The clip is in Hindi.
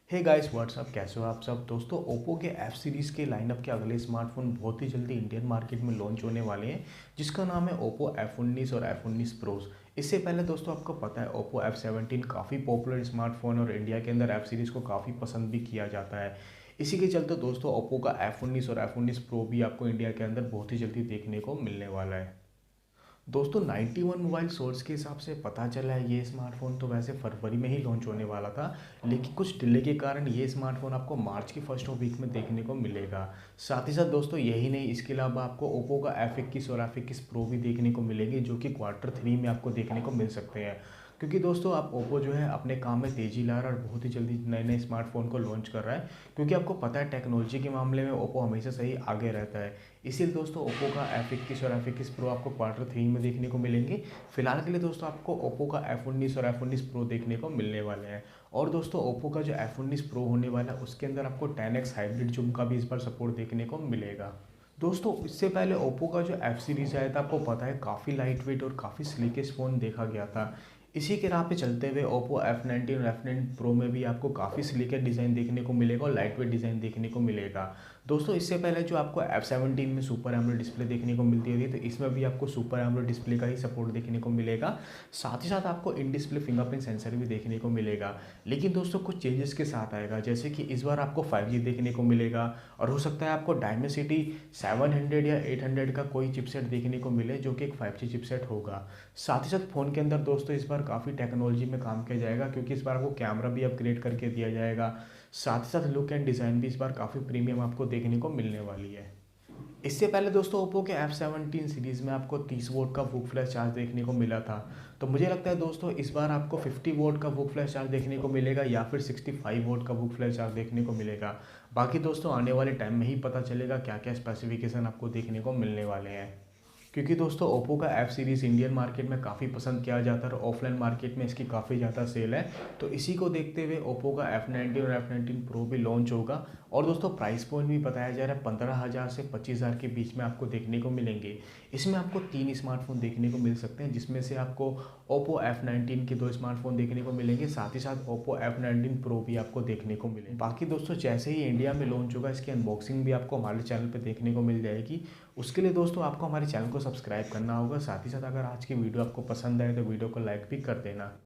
हे गाइस व्हाट्सअप, कैसे हो आप सब दोस्तों। ओप्पो के एफ सीरीज़ के लाइनअप के अगले स्मार्टफोन बहुत ही जल्दी इंडियन मार्केट में लॉन्च होने वाले हैं, जिसका नाम है ओप्पो F19 और F19 प्रोस। इससे पहले दोस्तों आपको पता है ओप्पो F17 काफ़ी पॉपुलर स्मार्टफोन और इंडिया के अंदर एफ सीरीज़ को काफ़ी पसंद भी किया जाता है। इसी के चलते दोस्तों ओप्पो का F19 और F19 प्रो भी आपको इंडिया के अंदर बहुत ही जल्दी देखने को मिलने वाला है। दोस्तों 91 मोबाइल सोर्स के हिसाब से पता चला है ये स्मार्टफोन तो वैसे फरवरी में ही लॉन्च होने वाला था, लेकिन कुछ डिले के कारण ये स्मार्टफोन आपको मार्च की फर्स्ट वीक में देखने को मिलेगा। साथ ही साथ दोस्तों यही नहीं, इसके अलावा आपको ओप्पो का F21 और F21 प्रो भी देखने को मिलेंगे, जो कि क्वार्टर 3 में आपको देखने को मिल सकते हैं। क्योंकि दोस्तों आप ओप्पो जो है अपने काम में तेज़ी ला रहा है और बहुत ही जल्दी नए नए स्मार्टफोन को लॉन्च कर रहा है, क्योंकि आपको पता है टेक्नोलॉजी के मामले में ओप्पो हमेशा सही आगे रहता है। इसीलिए दोस्तों ओप्पो का F21 और F21 प्रो आपको क्वार्टर 3 में देखने को मिलेंगे। फिलहाल के लिए दोस्तों आपको ओप्पो का F19 और F19 प्रो देखने को मिलने वाले हैं। और दोस्तों ओप्पो का जो F19 प्रो होने वाला है उसके अंदर आपको 10x हाइब्रिड जूम का भी इस बार सपोर्ट देखने को मिलेगा। दोस्तों इससे पहले ओप्पो का जो एफ सीरीज़ आया था आपको पता है काफ़ी लाइट वेट और काफ़ी स्लीकेस्ट फ़ोन देखा गया था। इसी के राह पे चलते हुए ओप्पो F19 और F9 प्रो में भी आपको काफ़ी स्लीकर डिज़ाइन देखने को मिलेगा और लाइट वेट डिज़ाइन देखने को मिलेगा। दोस्तों इससे पहले जो आपको F17 में सुपर एमोलेड डिस्प्ले देखने को मिलती थी, तो इसमें भी आपको सुपर एमोलेड डिस्प्ले का ही सपोर्ट देखने को मिलेगा। साथ ही साथ आपको इन डिस्प्ले फिंगरप्रिंट सेंसर भी देखने को मिलेगा, लेकिन दोस्तों कुछ चेंजेस के साथ आएगा, जैसे कि इस बार आपको 5G देखने को मिलेगा और हो सकता है आपको डायमेंसिटी 700 या 800 का कोई चिपसेट देखने को मिले, जो कि एक 5G चिपसेट होगा। साथ ही साथ फ़ोन के अंदर दोस्तों इस बार काफ़ी टेक्नोलॉजी में काम किया जाएगा, क्योंकि इस बार आपको कैमरा भी अपग्रेड करके दिया जाएगा। साथ ही साथ लुक एंड डिज़ाइन भी इस बार काफ़ी प्रीमियम आपको देखने को मिलने वाली है। इससे पहले दोस्तों ओप्पो के F17 सीरीज़ में आपको 30 वोट का वुक फ्लैश चार्ज देखने को मिला था। तो मुझे लगता है दोस्तों इस बार आपको 50 वोट का वुक फ्लैश चार्ज देखने को मिलेगा या फिर 65 वोट का वुक फ्लैश चार्ज देखने को मिलेगा। बाकी दोस्तों आने वाले टाइम में ही पता चलेगा क्या क्या स्पेसिफिकेशन आपको देखने को मिलने वाले हैं, क्योंकि दोस्तों ओप्पो का एफ सीरीज़ इंडियन मार्केट में काफ़ी पसंद किया जाता है और ऑफलाइन मार्केट में इसकी काफ़ी ज़्यादा सेल है। तो इसी को देखते हुए ओप्पो का F19 और F19 प्रो भी लॉन्च होगा। और दोस्तों प्राइस पॉइंट भी बताया जा रहा है 15,000 से 25,000 के बीच में आपको देखने को मिलेंगे। इसमें आपको 3 स्मार्टफोन देखने को मिल सकते हैं, जिसमें से आपको ओप्पो F19 के 2 स्मार्टफोन देखने को मिलेंगे, साथ ही साथ ओप्पो F19 प्रो भी आपको देखने को मिलेंगे। बाकी दोस्तों जैसे ही इंडिया में लॉन्च होगा इसकी अनबॉक्सिंग भी आपको हमारे चैनल पर देखने को मिल जाएगी। उसके लिए दोस्तों आपको हमारे चैनल को सब्सक्राइब करना होगा। साथ ही साथ अगर आज की वीडियो आपको पसंद आए तो वीडियो को लाइक भी कर देना।